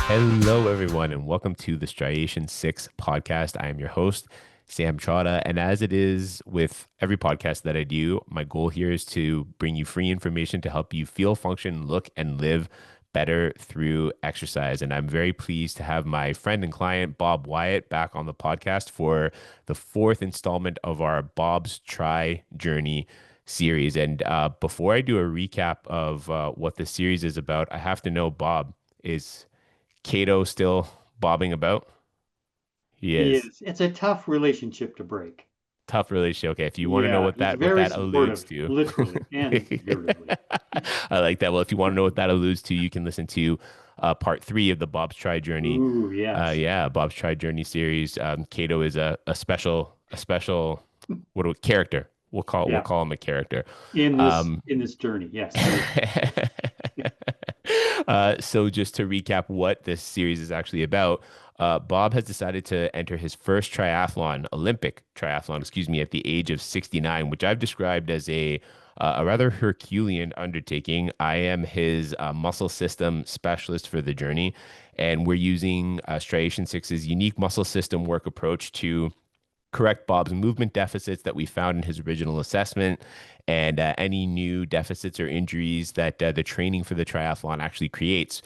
Hello, everyone, and welcome to the Striation 6 podcast. I am your host, Sam Trotta. And as it is with every podcast that I do, my goal here is to bring you free information to help you feel, function, look, and live better through exercise. And I'm very pleased to have my friend and client, Bob Wyatt, back on the podcast for the fourth installment of our Bob's Tri Journey series. And before I do a recap of what the series is about, I have to know, Bob, is Cato still bobbing about? He He is. is. It's a tough relationship to break. Tough relationship. Okay, if you want to know Yeah, he's what very that alludes supportive, to. literally and figuratively. I like that. Well, if you want to know what that alludes to, you can listen to part three of the Bob's Tri Journey. Ooh, yes. Yeah, Bob's Tri Journey series. Cato is a special character. We'll Yeah. call him a character. In this Um, in this journey. Yes, he is. so just to recap what this series is actually about, Bob has decided to enter his first Olympic triathlon, excuse me, at the age of 69, which I've described as a rather Herculean undertaking. I am his muscle system specialist for the journey, and we're using Striation 6's unique muscle system work approach to correct Bob's movement deficits that we found in his original assessment and any new deficits or injuries that the training for the triathlon actually creates.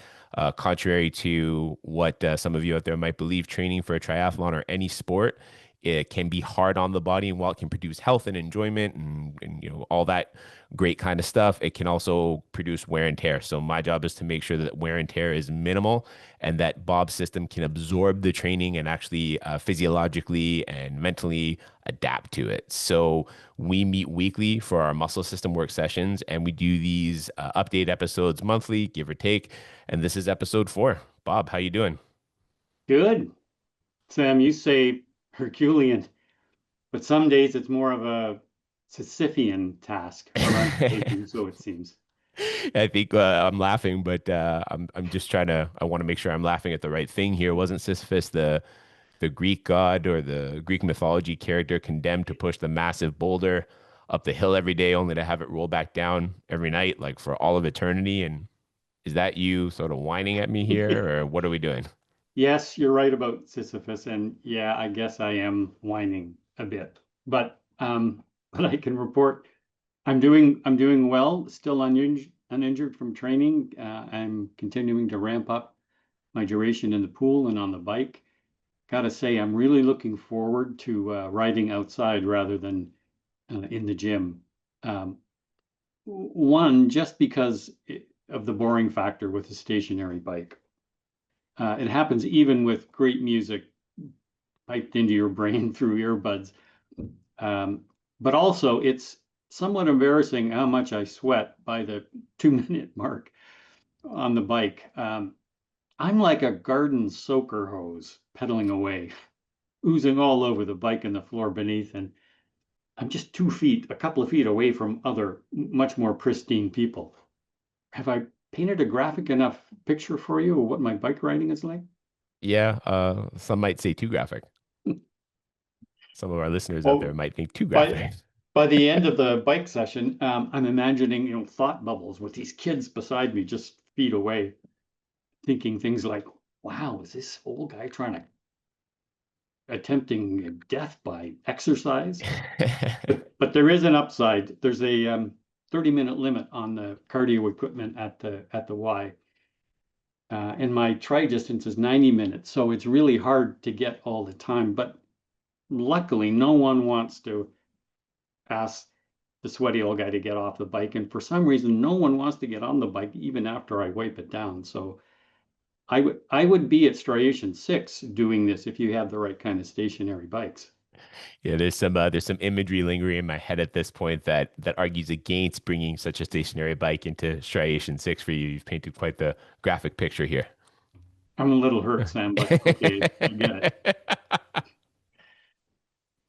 Contrary to what some of you out there might believe, training for a triathlon or any sport, it can be hard on the body, and while it can produce health and enjoyment and all that great kind of stuff, it can also produce wear and tear. So my job is to make sure that wear and tear is minimal and that Bob's system can absorb the training and actually physiologically and mentally adapt to it. So we meet weekly for our muscle system work sessions, and we do these update episodes monthly, give or take. And this is episode 4. Bob, how you doing? Good. Sam, you say Herculean, but some days it's more of a Sisyphean task or undertaking, so it seems. I think I'm laughing, but I'm just trying to. I want to make sure I'm laughing at the right thing here. Wasn't Sisyphus the Greek god or the Greek mythology character condemned to push the massive boulder up the hill every day, only to have it roll back down every night, like for all of eternity? And is that you sort of whining at me here, or what are we doing? Yes, you're right about Sisyphus, and yeah, I guess I am whining a bit. But I can report I'm doing well, still uninjured from training. I'm continuing to ramp up my duration in the pool and on the bike. Gotta say, I'm really looking forward to riding outside rather than in the gym. Um, One, just because of the boring factor with a stationary bike. It happens even with great music piped into your brain through earbuds. Um, but also, it's somewhat embarrassing how much I sweat by the 2 minute mark on the bike. I'm like a garden soaker hose pedaling away, oozing all over the bike and the floor beneath. And I'm just 2 feet, a couple of feet away from other much more pristine people. Have I painted a graphic enough picture for you of what my bike riding is like? Yeah, some might say too graphic. Some of our listeners out there Well, might think too by graphic. by the end of the bike session, I'm imagining, thought bubbles with these kids beside me, just feet away, thinking things like, "Wow, is this old guy trying to attempting death by exercise?" But there is an upside. There's a 30-minute limit on the cardio equipment at the Y, and my tri distance is 90 minutes, so it's really hard to get all the time. But luckily, no one wants to ask the sweaty old guy to get off the bike. And for some reason, no one wants to get on the bike even after I wipe it down. So I would be at Striation 6 doing this if you have the right kind of stationary bikes. Yeah, there's some imagery lingering in my head at this point that argues against bringing such a stationary bike into Striation 6 for you. You've painted quite the graphic picture here. I'm a little hurt, Sam, but okay, I get it.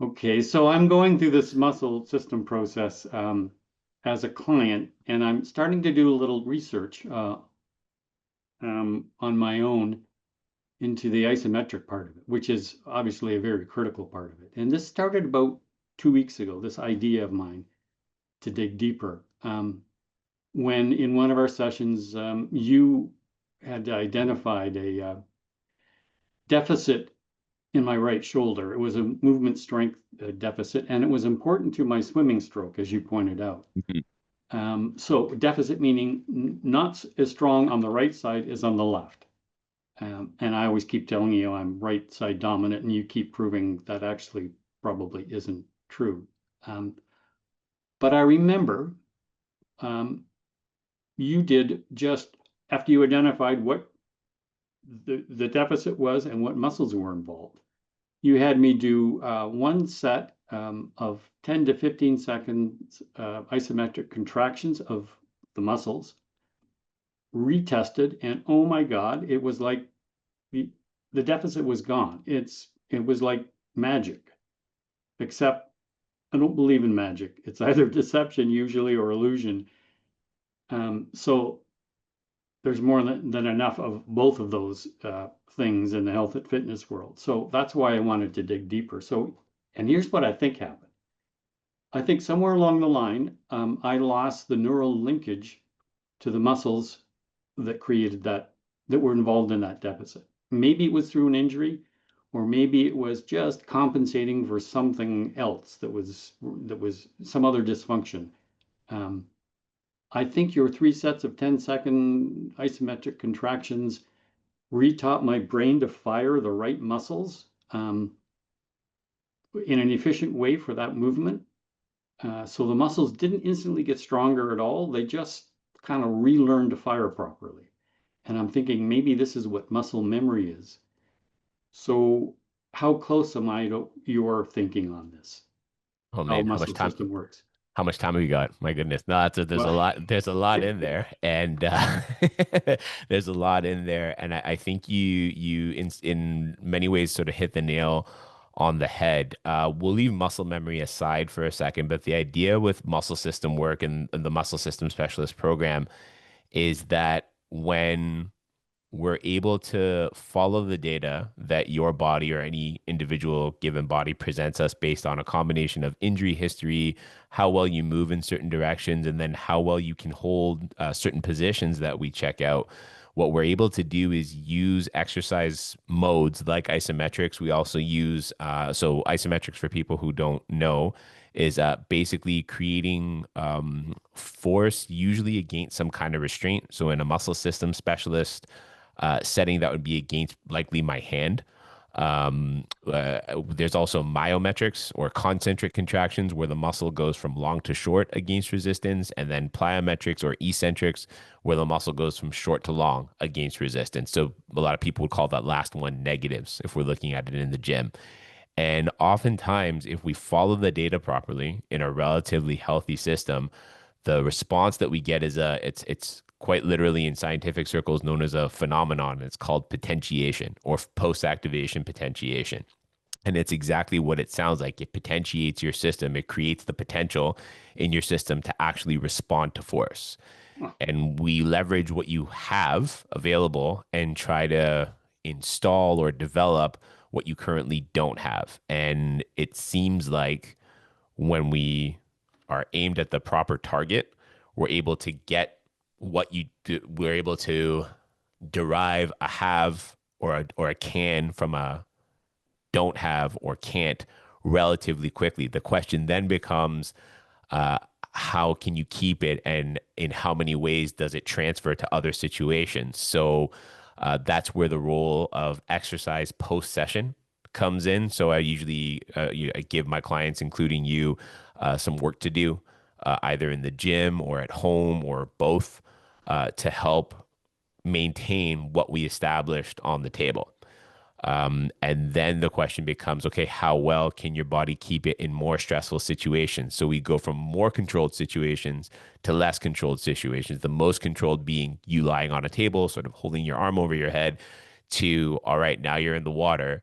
Okay, so I'm going through this muscle system process as a client, and I'm starting to do a little research on my own. into the isometric part of it, which is obviously a very critical part of it. And this started about 2 weeks ago, this idea of mine to dig deeper. When in one of our sessions, you had identified a deficit in my right shoulder. It was a movement strength deficit, and it was important to my swimming stroke, as you pointed out. Mhm. So deficit meaning not as strong on the right side as on the left. And I always keep telling you I'm right side dominant, and you keep proving that actually probably isn't true. But I remember you did just after you identified what the deficit was and what muscles were involved. You had me do one set of 10 to 15 seconds isometric contractions of the muscles, retested, and oh my God, it was like the deficit was gone. It was like magic, except I don't believe in magic. It's either deception usually or illusion. So there's more than enough of both of those things in the health and fitness world. So that's why I wanted to dig deeper. So, and here's what I think happened. I think somewhere along the line, I lost the neural linkage to the muscles that created that were involved in that deficit. Maybe it was through an injury, or maybe it was just compensating for something else that was some other dysfunction. Um, I think your 3 sets of 10-second isometric contractions retaught my brain to fire the right muscles in an efficient way for that movement. So the muscles didn't instantly get stronger at all. They just kind of relearned to fire properly. And I'm thinking maybe this is what muscle memory is. So how close am I to your thinking on this? Oh How man, muscle system works? how much time have we got? My goodness. No, Well, there's a lot in there. And there's a lot in there. And I think you in many ways sort of hit the nail on the head. We'll leave muscle memory aside for a second, but the idea with muscle system work and the muscle system specialist program is that when we're able to follow the data that your body or any individual given body presents us based on a combination of injury history, how well you move in certain directions, and then how well you can hold certain positions that we check out. What we're able to do is use exercise modes like isometrics. We also use, so isometrics for people who don't know, is basically creating force, usually against some kind of restraint. So in a muscle system specialist, setting that would be against likely my hand. There's also myometrics or concentric contractions where the muscle goes from long to short against resistance, and then plyometrics or eccentrics where the muscle goes from short to long against resistance. So a lot of people would call that last one negatives if we're looking at it in the gym. And oftentimes, if we follow the data properly in a relatively healthy system, the response that we get is it's quite literally in scientific circles known as a phenomenon. It's called potentiation or post-activation potentiation. And it's exactly what it sounds like. It potentiates your system. It creates the potential in your system to actually respond to force. And we leverage what you have available and try to install or develop what you currently don't have. And it seems like when we are aimed at the proper target, we're able to get what you do, we're able to derive a have or a can from a don't have or can't relatively quickly. The question then becomes, uh, how can you keep it, and in how many ways does it transfer to other situations? So that's where the role of exercise post session comes in. So I usually I give my clients, including you, some work to do, either in the gym or at home or both, to help maintain what we established on the table. And then the question becomes, okay, how well can your body keep it in more stressful situations? So we go from more controlled situations to less controlled situations. The most controlled being you lying on a table, sort of holding your arm over your head, to, all right, now you're in the water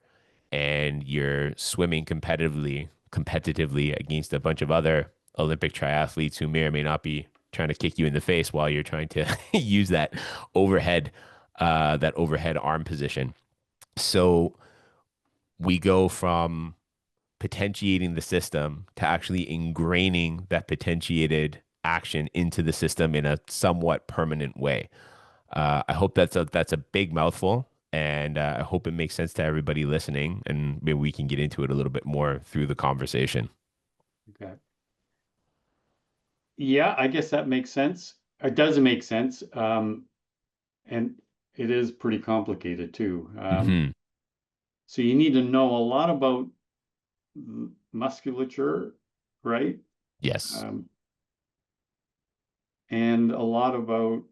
and you're swimming competitively against a bunch of other Olympic triathletes who may or may not be trying to kick you in the face while you're trying to use that overhead arm position. So we go from potentiating the system to actually ingraining that potentiated action into the system in a somewhat permanent way. I hope that's a big mouthful, and I hope it makes sense to everybody listening, and maybe we can get into it a little bit more through the conversation. Okay. Yeah, I guess that makes sense. It does make sense. And it is pretty complicated too. Hmm. So you need to know a lot about musculature, right? Yes. Um, and a lot about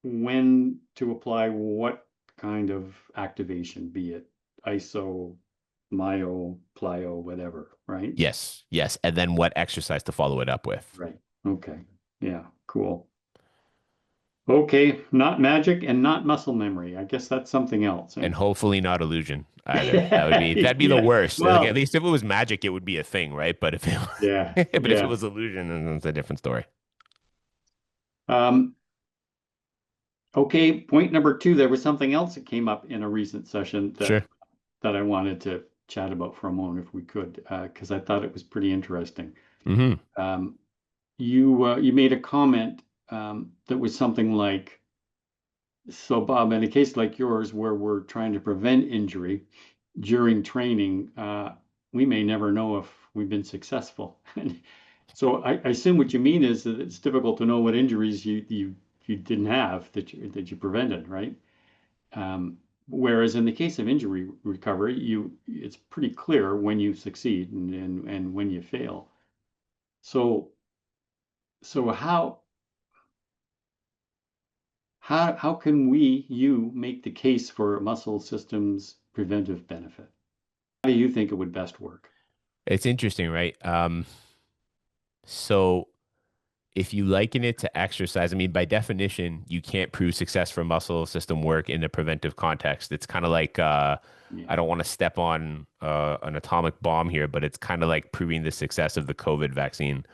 when to apply what kind of activation, be it iso, myo, plyo, whatever, right? Yes. Yes. And then what exercise to follow it up with. Right. Okay. Yeah, cool. Okay, not magic and not muscle memory. I guess that's something else, eh? And hopefully not illusion either. That'd be the Yeah. worst. Like at Well, least if it was magic, it would be a thing, right? But if it yeah, but if it yeah. was illusion, then it's a different story. Um, okay, point number two, there was something else that came up in a recent session Sure. that I wanted to chat about for a moment if we could, because I thought it was pretty interesting. Hmm. Um, you made a comment that was something like, so Bob, in a case like yours where we're trying to prevent injury during training, we may never know if we've been successful. So I assume what you mean is that it's difficult to know what injuries you didn't have that you prevented, right? Um, Whereas in the case of injury recovery, it's pretty clear when you succeed and when you fail. So so how can you make the case for muscle systems preventive benefit? How do you think it would best work? It's interesting, right? So if you liken it to exercise, I mean, by definition, you can't prove success for muscle system work in a preventive context. It's kind of like I Yeah, don't want to step on an atomic bomb here, but it's kind of like proving the success of the COVID vaccine.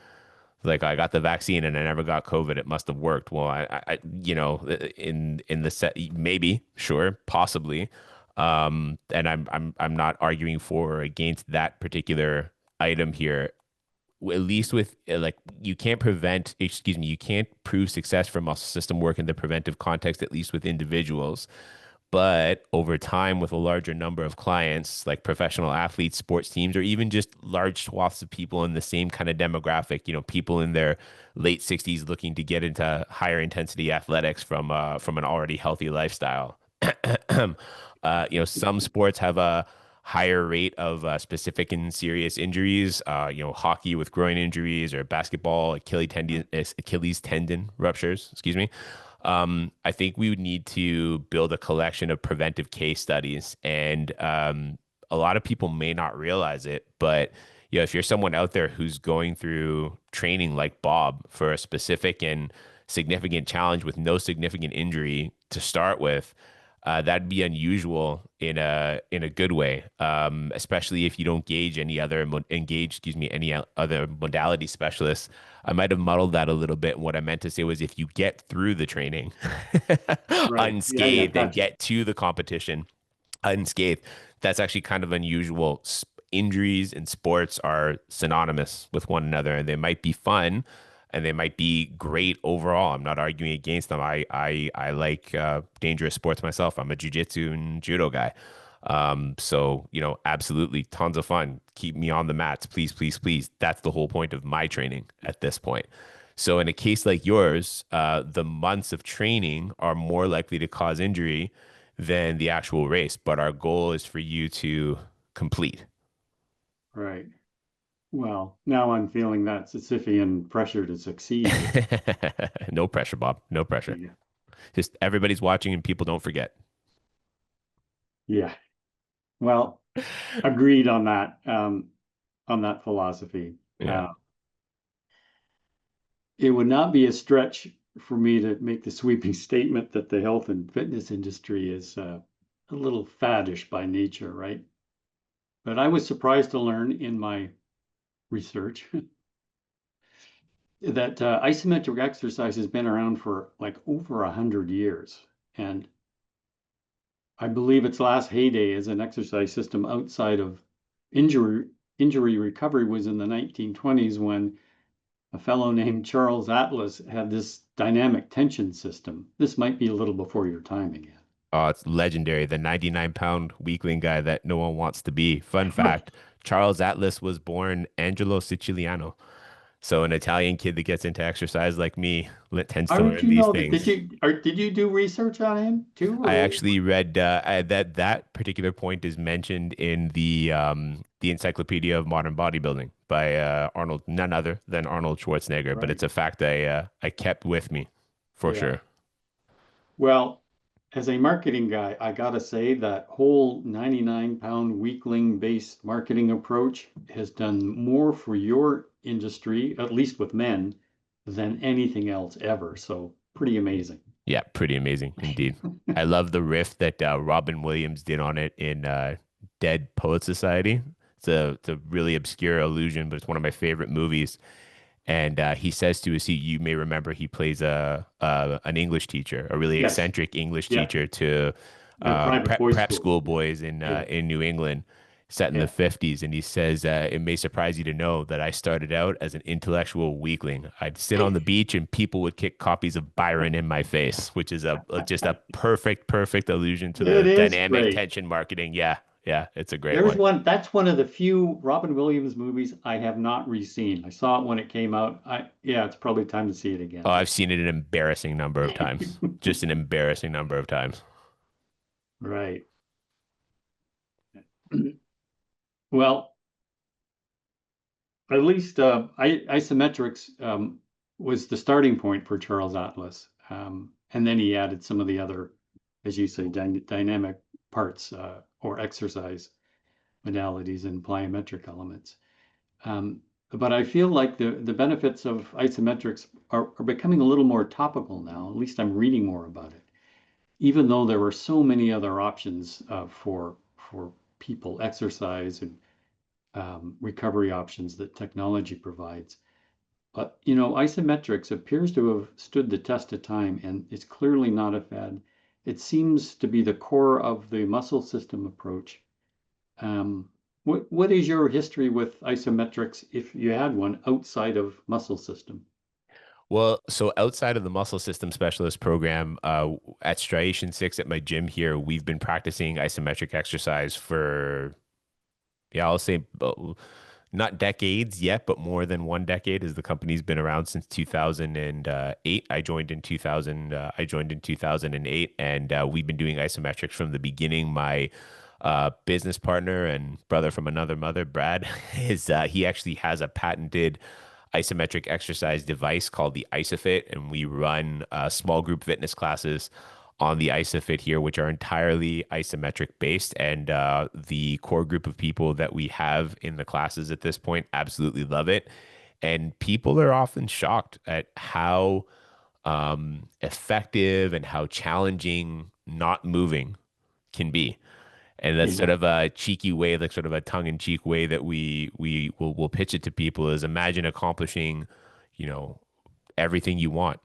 Like I got the vaccine and I never got COVID. It must have worked. Well, in the set, maybe, sure, possibly. And I'm not arguing for or against that particular item here. At least with like you can't prevent, excuse me, you can't prove success for muscle system work in the preventive context, at least with individuals. But over time, with a larger number of clients, like professional athletes, sports teams, or even just large swaths of people in the same kind of demographic, people in their late 60s looking to get into higher intensity athletics from an already healthy lifestyle. Some sports have a higher rate of specific and serious injuries. Hockey with groin injuries or basketball Achilles tendon ruptures. Excuse me. I think we would need to build a collection of preventive case studies, and a lot of people may not realize it, but if you're someone out there who's going through training like Bob for a specific and significant challenge with no significant injury to start with, that'd be unusual in a good way, especially if you don't excuse me, any other modality specialists. I might have muddled that a little bit. And what I meant to say was if you get through the training right. Yeah, yeah, unscathed and gotcha. get to the competition unscathed, that's actually kind of unusual. Injuries in sports are synonymous with one another, and they might be fun and they might be great overall. I'm not arguing against them. I like dangerous sports myself. I'm a jujitsu and judo guy. So, absolutely tons of fun. Keep me on the mats, please, please, please. That's the whole point of my training at this point. So, in a case like yours, the months of training are more likely to cause injury than the actual race. But our goal is for you to complete. Right. Well, now I'm feeling that Sisyphean pressure to succeed here. No pressure, Bob. No pressure. Yeah. Just everybody's watching and people don't forget. Yeah. Well, agreed on that philosophy. Yeah. It would not be a stretch for me to make the sweeping statement that the health and fitness industry is a little faddish by nature, right? But I was surprised to learn in my research that isometric exercise has been around for like over 100 years. And I believe its last heyday as an exercise system outside of injury injury recovery was in the 1920s when a fellow named Charles Atlas had this dynamic tension system. This might be a little before your time again. Oh, it's legendary. The 99-pound weakling guy that no one wants to be. Fun Right. fact, Charles Atlas was born Angelo Siciliano. So an Italian kid that gets into exercise like me tends How to did learn you these know that? Did things. you or did you do research on him too, I or actually read that particular point is mentioned in the Encyclopedia of Modern Bodybuilding by Arnold, none other than Arnold Schwarzenegger. But right? it's a fact I kept with me for Yeah. sure. Well, as a marketing guy, I gotta say that whole 99-pound weakling based marketing approach has done more for your industry, at least with men, than anything else ever. So pretty amazing. Yeah, pretty amazing indeed. I love the riff that Robin Williams did on it in Dead Poet Society. It's a really obscure illusion, but it's one of my favorite movies. And he says to us, you may remember he plays a an English teacher, a really Yes. eccentric English Yeah. teacher to The private boys prep school. school boys Yeah. in New England, set in the Yeah. 50s. And he says, it may surprise you to know that I started out as an intellectual weakling. I'd sit on the beach and people would kick copies of Byron in my face, which is just a perfect allusion to It the is dynamic great. tension marketing. Yeah, yeah, it's a great There's one. one, that's one of the few Robin Williams movies I have not reseen. I saw it when it came out. Yeah, it's probably time to see it Oh, again. I've seen it an embarrassing number of times. Just an embarrassing number of times. Right. Well, at least isometrics was the starting point for Charles Atlas. And then he added some of the other, as you say, dynamic parts or exercise modalities and plyometric elements. Um, but I feel like the benefits of isometrics are becoming a little more topical now. At least I'm reading more about it, even though there were so many other options for people exercise and recovery options that technology provides. But isometrics appears to have stood the test of time, and it's clearly not a fad. It seems to be the core of the muscle system approach. What is your history with isometrics, if you had one, outside of muscle system? Well, so outside of the muscle system specialist program, at Striation 6 at my gym here, we've been practicing isometric exercise for, yeah, I'll say not decades yet, but more than one decade, as the company's been around since 2008. I joined in 2008, and we've been doing isometrics from the beginning. My business partner and brother from another mother, Brad, is he actually has a patented isometric exercise device called the IsoFit, and we run small group fitness classes on the IsoFit here, which are entirely isometric based. And the core group of people that we have in the classes at this point absolutely love it. And people are often shocked at how effective and how challenging not moving can be. And that's sort Yeah. of a cheeky way, like sort of a tongue-in-cheek way that we will pitch it to people is imagine accomplishing, you know, everything you want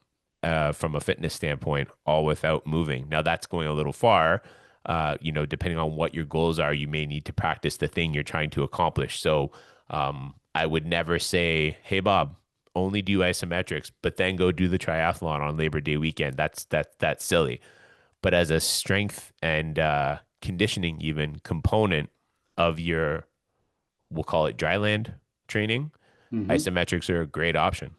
from a fitness standpoint, all without moving. Now that's going a little far. Depending on what your goals are, you may need to practice the thing you're trying to accomplish. So I would never say, "Hey Bob, only do isometrics, but then go do the triathlon on Labor Day weekend." That's silly. But as a strength and conditioning even component of your, we'll call it dryland training, Hmm. isometrics are a great option.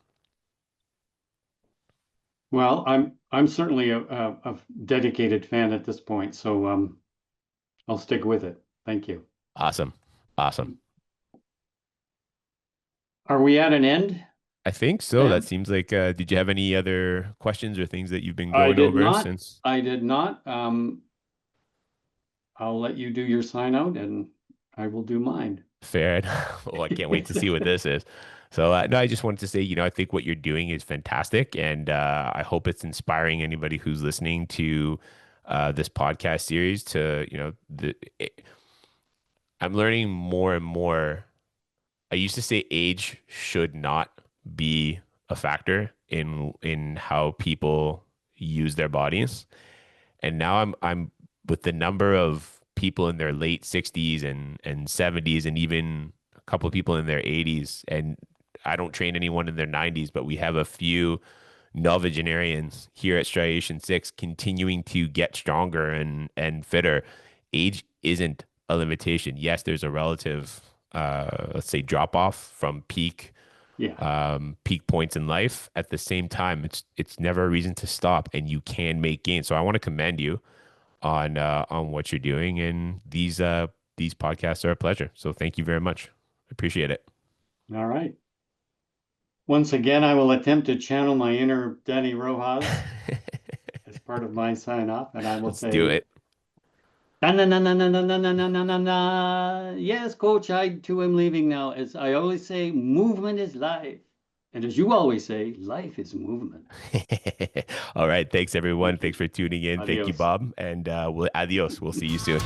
Well, I'm certainly a dedicated fan at this point, so I'll stick with it. Thank you. Awesome. Awesome. Are we at an end, I think so. That Sam? seems like, did you have any other questions or things that you've been I going did over not. since? I did not. I'll let you do your sign out and I will do mine. Fair. Well, I can't wait to see what this is. So, no, I just wanted to say, I think what you're doing is fantastic. And I hope it's inspiring anybody who's listening to this podcast series to, I'm learning more and more. I used to say age should not be a factor in how people use their bodies. And now I'm with the number of people in their late 60s and 70s, and even a couple of people in their 80s, and I don't train anyone in their 90s, but we have a few novagenarians here at Striation 6 continuing to get stronger and fitter. Age isn't a limitation. Yes, there's a relative, let's say, drop off from Yeah. peak points in life. At the same time, it's never a reason to stop, and you can make gains. So I want to commend you on what you're doing, and these podcasts are a pleasure. So thank you very much. Appreciate it. All right. Once again, I will attempt to channel my inner Danny Rojas as part of my sign off, and I will Let's do say, it. na na na na na na na na na na na na. Yes, coach, I too am leaving now. As I always say, movement is life. And as you always say, life is movement. All right. Thanks, everyone. Thank Thanks you. for tuning in. Thank you, Adios. Bob. And adios. We'll see you soon.